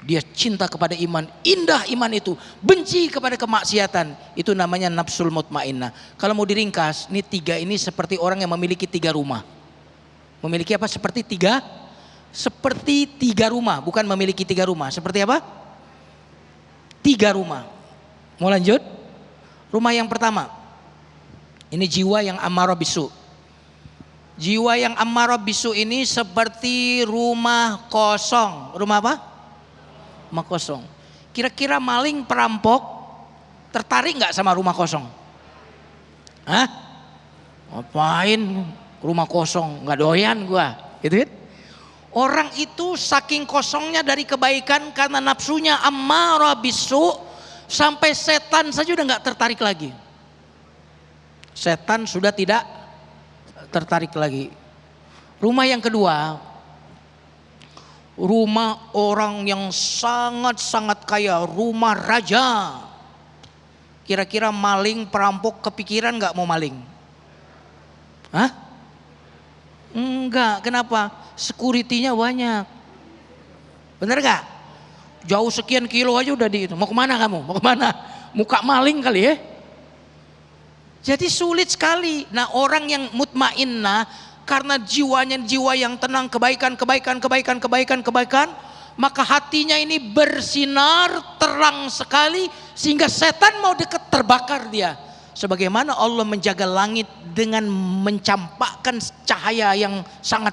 Dia cinta kepada iman, indah iman itu, benci kepada kemaksiatan. Itu namanya nafsul mutmainnah. Kalau mau diringkas, ini 3 ini seperti orang yang memiliki 3 rumah. Memiliki apa? Seperti 3 rumah, bukan memiliki 3 rumah. Seperti apa? 3 rumah. Mau lanjut? Rumah yang pertama, ini jiwa yang ammarah bisu. Jiwa yang ammarah bisu ini seperti rumah kosong. Rumah apa? Rumah kosong. Kira-kira maling, perampok tertarik nggak sama rumah kosong? Hah? Ngapain rumah kosong? Nggak doyan gua, gitu kan? Orang itu saking kosongnya dari kebaikan karena nafsunya ammarah bisu, sampai setan saja udah nggak tertarik lagi. Setan sudah tidak tertarik lagi. Rumah yang kedua, rumah orang yang sangat-sangat kaya, rumah raja. Kira-kira maling, perampok kepikiran nggak mau maling? Hah? Enggak, kenapa? Security-nya banyak. Bener gak? Jauh sekian kilo aja udah di itu. Mau kemana kamu? Mau kemana? Muka maling kali ya? Jadi sulit sekali. Nah, orang yang mutmainnah karena jiwanya jiwa yang tenang, kebaikan, maka hatinya ini bersinar terang sekali sehingga setan mau dekat terbakar dia. Sebagaimana Allah menjaga langit dengan mencampakkan cahaya yang sangat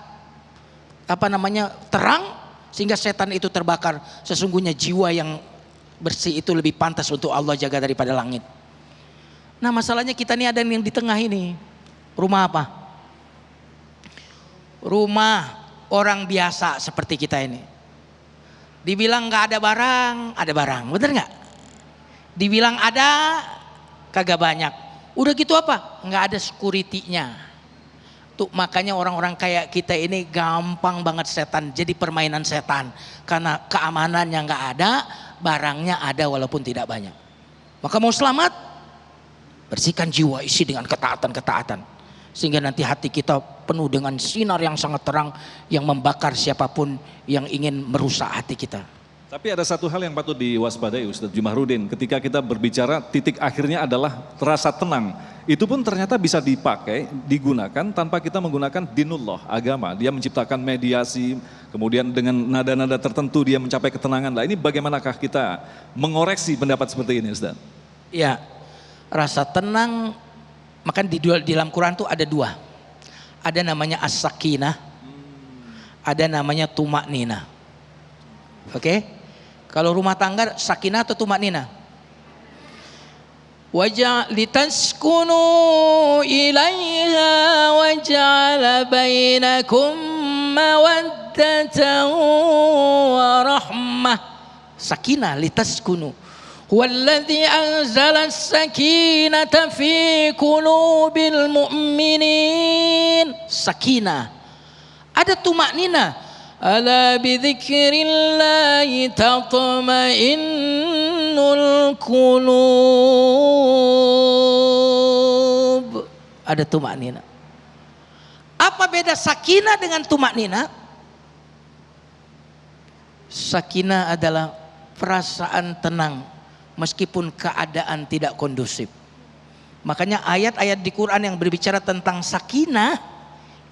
terang sehingga setan itu terbakar. Sesungguhnya jiwa yang bersih itu lebih pantas untuk Allah jaga daripada langit. Nah, masalahnya kita ini ada yang di tengah ini. Rumah apa? Rumah orang biasa seperti kita ini. Dibilang nggak ada barang, bener nggak? Dibilang ada, kagak banyak. Udah gitu apa? Nggak ada security-nya. Tuh makanya orang-orang kayak kita ini gampang banget setan, jadi permainan setan. Karena keamanannya nggak ada, barangnya ada walaupun tidak banyak. Maka mau selamat, bersihkan jiwa, isi dengan ketaatan-ketaatan. Sehingga nanti hati kita penuh dengan sinar yang sangat terang yang membakar siapapun yang ingin merusak hati kita. Tapi ada satu hal yang patut diwaspadai Ustadz Jumahrudin, ketika kita berbicara titik akhirnya adalah rasa tenang. Itu pun ternyata bisa dipakai, digunakan tanpa kita menggunakan dinullah, agama. Dia menciptakan mediasi, kemudian dengan nada-nada tertentu dia mencapai ketenangan. Nah ini bagaimanakah kita mengoreksi pendapat seperti ini Ustadz? Ya, rasa tenang, maka di dalam Quran tuh ada dua. Ada namanya as-sakinah, ada namanya tumakninah. Oke? Kalau rumah tangga sakinah atau tumakninah? Litaskunu ilaiha wa ja'ala bainakum mawaddatan wa rahmah. Sakinah, litaskunu. Huwallazi anzala as-sakinata fi qulubil mu'minin. Sakinah. Ada tumakninah. Ala bidzikrillahi tatma'innul qulub. Ada tumakninah. Apa beda sakinah dengan tumakninah? Sakinah adalah perasaan tenang meskipun keadaan tidak kondusif. Makanya ayat-ayat di Quran yang berbicara tentang sakinah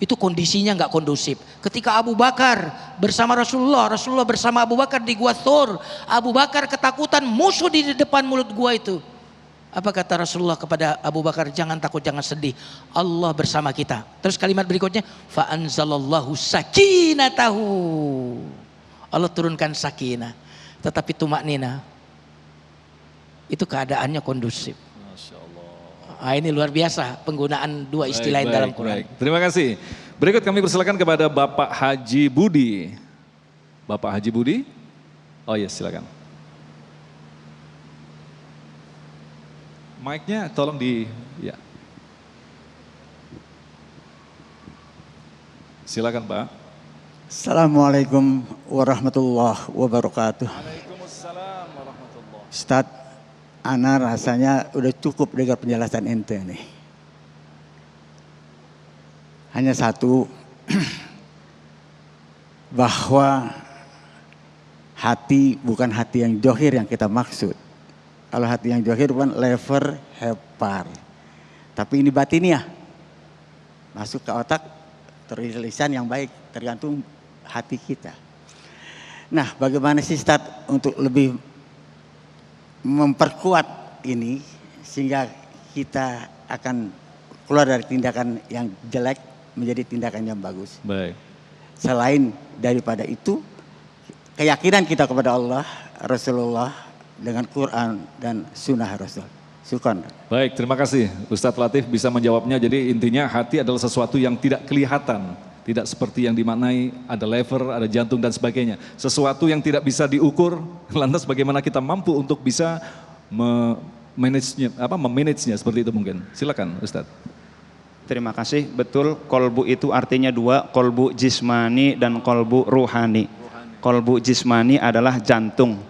itu kondisinya nggak kondusif. Ketika Abu Bakar bersama Rasulullah bersama Abu Bakar di Gua Thur, Abu Bakar ketakutan, musuh di depan mulut gua itu. Apa kata Rasulullah kepada Abu Bakar? Jangan takut, jangan sedih, Allah bersama kita. Terus kalimat berikutnya, fa anzalallahu sakinatahu. Allah turunkan sakinah. Tetapi tumakninah itu keadaannya kondusif. Nah, ini luar biasa penggunaan dua istilah dalam Quran. Terima kasih. Berikut kami persilakan kepada Bapak Haji Budi. Bapak Haji Budi? Oh ya, silakan. Mic-nya tolong ya. Silakan Pak. Assalamualaikum warahmatullahi wabarakatuh. Waalaikumsalam warahmatullahi. Ustadz, ana rasanya udah cukup dengar penjelasan ente nih. Hanya satu, bahwa hati bukan hati yang johir yang kita maksud. Kalau hati yang johir bukan lever hepar. Tapi ini batiniah. Masuk ke otak, terus lisan yang baik, tergantung hati kita. Nah, bagaimana sih Ustadz untuk lebih memperkuat ini sehingga kita akan keluar dari tindakan yang jelek menjadi tindakan yang bagus. Baik. Selain daripada itu, keyakinan kita kepada Allah, Rasulullah dengan Quran dan Sunnah Rasul. Syukran. Baik, terima kasih Ustadz Latif bisa menjawabnya. Jadi intinya hati adalah sesuatu yang tidak kelihatan. Tidak seperti yang dimaknai ada lever, ada jantung dan sebagainya. Sesuatu yang tidak bisa diukur, lantas bagaimana kita mampu untuk bisa memanagenya seperti itu mungkin. Silakan Ustadz. Terima kasih. Betul, kolbu itu artinya dua, kolbu jismani dan kolbu ruhani. Kolbu jismani adalah jantung.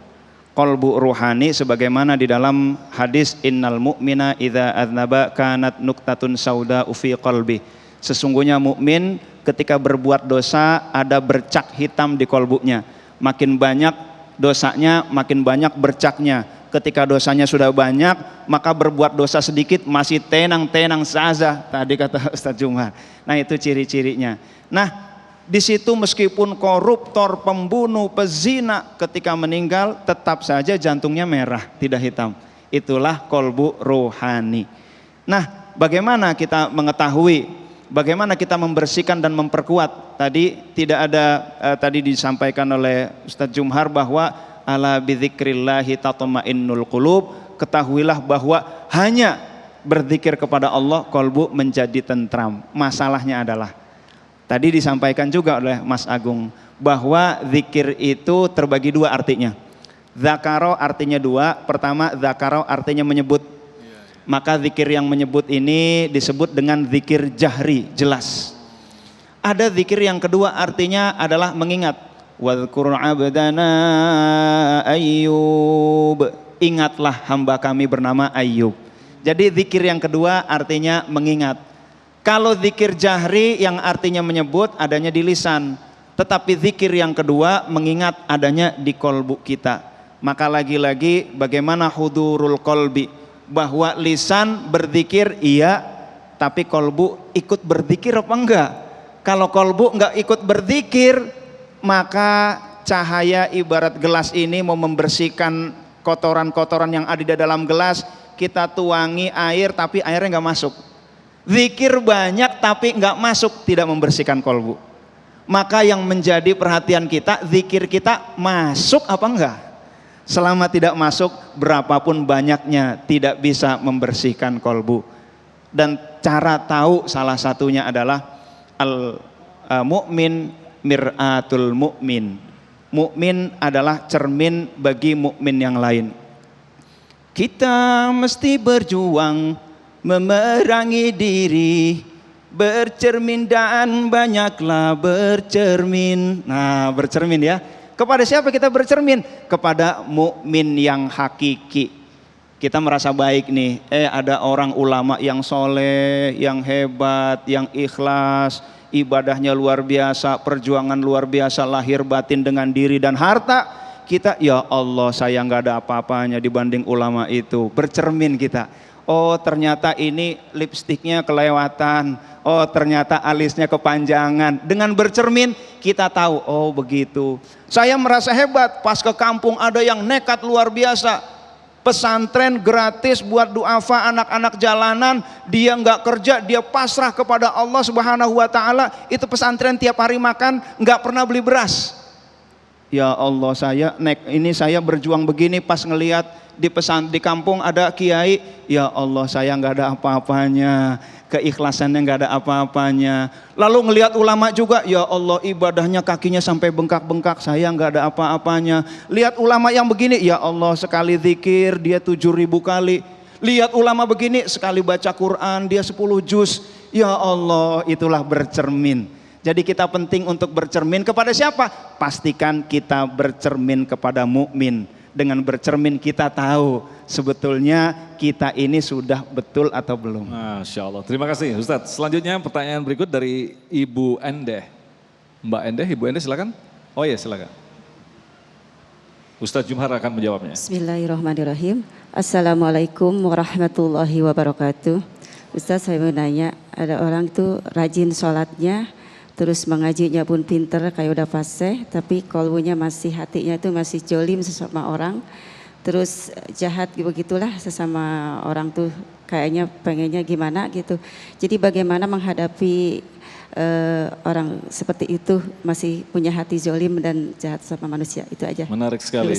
Kolbu ruhani sebagaimana di dalam hadis innal mu'mina idza adznaba kanat nuktatun sauda fi qalbi. Sesungguhnya mukmin ketika berbuat dosa ada bercak hitam di kolbunya. Makin banyak dosanya, makin banyak bercaknya. Ketika dosanya sudah banyak, maka berbuat dosa sedikit masih tenang-tenang saja. Tadi kata Ustadz Jumar. Nah itu ciri-cirinya. Nah di situ meskipun koruptor, pembunuh, pezina ketika meninggal tetap saja jantungnya merah, tidak hitam. Itulah kolbu rohani. Nah bagaimana kita mengetahui? Bagaimana kita membersihkan dan memperkuat? Tadi tidak ada tadi disampaikan oleh Ustadz Jumhar bahwa ala bidzikrillahi tatma'innul qulub. Ketahuilah bahwa hanya berzikir kepada Allah kolbu menjadi tentram. Masalahnya adalah tadi disampaikan juga oleh Mas Agung bahwa zikir itu terbagi dua artinya. Dzakaro artinya dua. Pertama, dzakaro artinya menyebut. Maka zikir yang menyebut ini disebut dengan zikir jahri, jelas. Ada zikir yang kedua artinya adalah mengingat. Wadhkur abdana Ayyub. Ingatlah hamba kami bernama Ayyub. Jadi zikir yang kedua artinya mengingat. Kalau zikir jahri yang artinya menyebut adanya di lisan. Tetapi zikir yang kedua mengingat adanya di kolbu kita. Maka lagi-lagi bagaimana hudurul kolbi. Bahwa lisan berzikir iya, tapi kolbu ikut berzikir apa enggak? Kalau kolbu enggak ikut berzikir, maka cahaya ibarat gelas ini mau membersihkan kotoran-kotoran yang ada di dalam gelas, kita tuangi air tapi airnya enggak masuk. Zikir banyak tapi enggak masuk, tidak membersihkan kolbu. Maka yang menjadi perhatian kita, zikir kita masuk apa enggak? Selama tidak masuk, berapapun banyaknya tidak bisa membersihkan kolbu. Dan cara tahu salah satunya adalah al-mu'min mir'atul mu'min. Mukmin adalah cermin bagi mukmin yang lain. Kita mesti berjuang memerangi diri, bercermin dan banyaklah bercermin. Nah, bercermin ya. Kepada siapa kita bercermin? Kepada mukmin yang hakiki. Kita merasa baik nih, ada orang ulama yang soleh, yang hebat, yang ikhlas, ibadahnya luar biasa, perjuangan luar biasa, lahir batin dengan diri dan harta. Kita, ya Allah, saya nggak ada apa-apanya dibanding ulama itu. Bercermin kita. Oh ternyata ini lipstiknya kelewatan. Oh ternyata alisnya kepanjangan. Dengan bercermin kita tahu, oh begitu. Saya merasa hebat pas ke kampung ada yang nekat luar biasa. Pesantren gratis buat duafa anak-anak jalanan. Dia nggak kerja, dia pasrah kepada Allah Subhanahu Wa Taala. Itu pesantren tiap hari makan, nggak pernah beli beras. Ya Allah, saya berjuang begini pas ngelihat di kampung ada kiai, ya Allah saya nggak ada apa-apanya, keikhlasannya nggak ada apa-apanya. Lalu ngelihat ulama juga, ya Allah ibadahnya kakinya sampai bengkak-bengkak, saya nggak ada apa-apanya. Lihat ulama yang begini, ya Allah sekali zikir dia 7.000 kali. Lihat ulama begini sekali baca Quran dia 10 juz. Ya Allah, itulah bercermin. Jadi kita penting untuk bercermin kepada siapa? Pastikan kita bercermin kepada mukmin. Dengan bercermin kita tahu sebetulnya kita ini sudah betul atau belum. Masya Allah. Terima kasih Ustadz. Selanjutnya pertanyaan berikut dari Ibu Endeh. Mbak Endeh, Ibu Endeh silakan. Oh iya silakan. Ustadz Jumhar akan menjawabnya. Bismillahirrahmanirrahim. Assalamualaikum warahmatullahi wabarakatuh. Ustadz, saya mau nanya, ada orang tuh rajin sholatnya, terus mengajinya pun pinter kayak udah fasih, tapi kolbunya masih, hatinya itu masih jolim sesama orang, terus jahat begitulah sesama orang tuh, kayaknya pengennya gimana gitu. Jadi bagaimana menghadapi orang seperti itu, masih punya hati jolim dan jahat sama manusia, itu aja. Menarik sekali.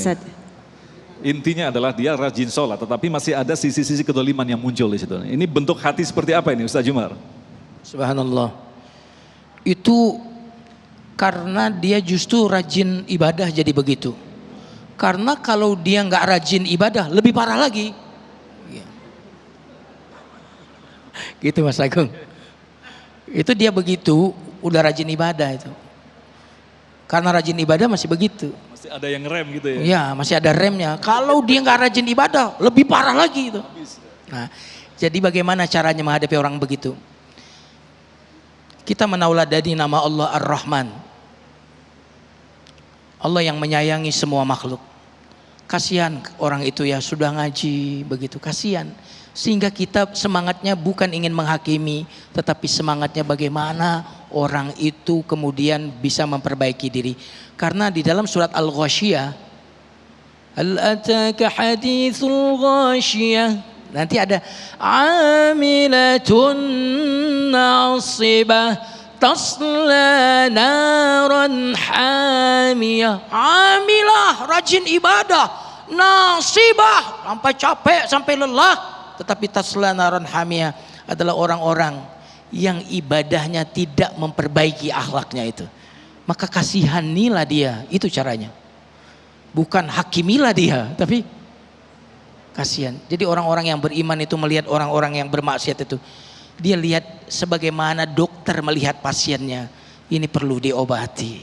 Intinya adalah dia rajin sholat, tetapi masih ada sisi-sisi kedoliman yang muncul di situ. Ini bentuk hati seperti apa ini Ustaz Jumar? Subhanallah. Itu karena dia justru rajin ibadah jadi begitu. Karena kalau dia nggak rajin ibadah lebih parah lagi. Gitu Mas Agung. Itu dia begitu, udah rajin ibadah itu. Karena rajin ibadah masih begitu. Masih ada yang rem gitu ya? Iya, masih ada remnya. Kalau dia nggak rajin ibadah lebih parah lagi itu. Nah, jadi bagaimana caranya menghadapi orang begitu? Kita menauladani nama Allah Ar-Rahman. Allah yang menyayangi semua makhluk. Kasihan orang itu ya sudah ngaji begitu, kasihan. Sehingga kita semangatnya bukan ingin menghakimi, tetapi semangatnya bagaimana orang itu kemudian bisa memperbaiki diri. Karena di dalam surat Al-Ghasyiyah, Hal ataka hadithul ghasyiyah, nanti ada amilatun nasibah tasla naran hamiyah. Amilah, rajin ibadah, nasibah, sampai capek, sampai lelah, tetapi tasla naran hamiyah adalah orang-orang yang ibadahnya tidak memperbaiki akhlaknya itu. maka kasihanilah dia. Itu caranya. Bukan hakimilah dia, tapi kasihan. Jadi orang-orang yang beriman itu melihat orang-orang yang bermaksiat itu, dia lihat sebagaimana dokter melihat pasiennya, ini perlu diobati.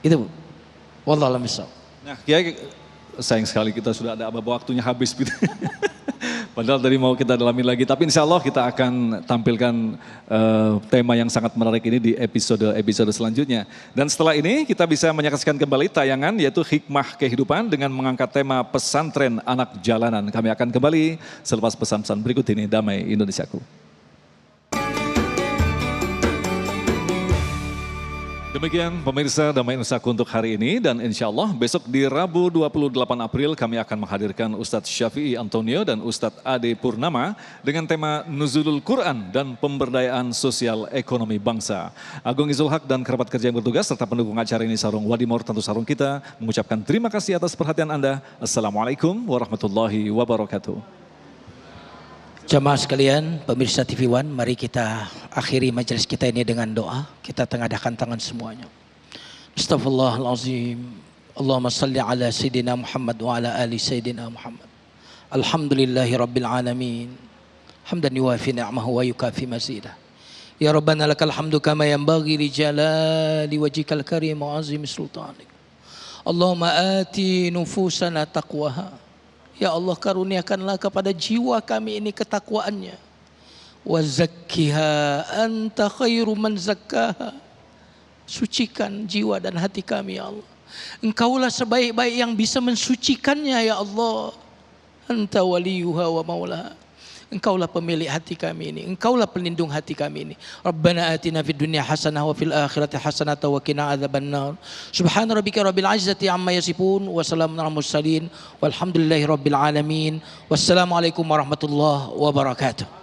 Itu wallahu a'lam bishawab. Nah, Kiai, sayang sekali kita sudah ada waktunya habis gitu. Padahal tadi mau kita dalami lagi, tapi insya Allah kita akan tampilkan tema yang sangat menarik ini di episode selanjutnya. Dan setelah ini kita bisa menyaksikan kembali tayangan yaitu Hikmah Kehidupan dengan mengangkat tema pesantren anak jalanan. Kami akan kembali selepas pesan-pesan berikut ini. Damai Indonesiaku. Demikian pemirsa Damai Indonesiaku untuk hari ini, dan insya Allah besok di Rabu 28 April kami akan menghadirkan Ustadz Syafi'i Antonio dan Ustadz Ade Purnama dengan tema Nuzulul Quran dan Pemberdayaan Sosial Ekonomi Bangsa. Agung Izul Haq dan kerabat kerja yang bertugas serta pendukung acara ini Sarung Wadimor tentu Sarung kita mengucapkan terima kasih atas perhatian Anda. Assalamualaikum warahmatullahi wabarakatuh. Jamaah sekalian, pemirsa TV One, mari kita akhiri majelis kita ini dengan doa. Kita tengadahkan tangan semuanya. Astaghfirullahalazim. Allahumma salli ala Sayyidina Muhammad wa ala ali Sayyidina Muhammad. Alhamdulillahi Rabbil Alamin. Hamdan yuwafi ni'mahu wa yukafi mazidah. Ya Rabbana lakal hamdu kama yanbaghi li jalali wajhikal karim wa azimi sultanik. Allahumma ati nufusana taqwaha. Ya Allah, karuniakanlah kepada jiwa kami ini ketakwaannya. Wa zakkiha anta khairu man zakkaha. Sucikan jiwa dan hati kami ya Allah. Engkaulah sebaik-baik yang bisa mensucikannya ya Allah. Anta waliyuha wa maulaha. Engkaulah pemilik hati kami ini. Engkaulah pelindung hati kami ini. Rabbana atina fid dunya hasanah wa fil akhirati hasanah wa qina adzabannar. Subhana rabbika rabbil izzati amma yasifun wa salamun alal mursalin walhamdulillahi rabbil alamin. Wassalamualaikum warahmatullahi wabarakatuh.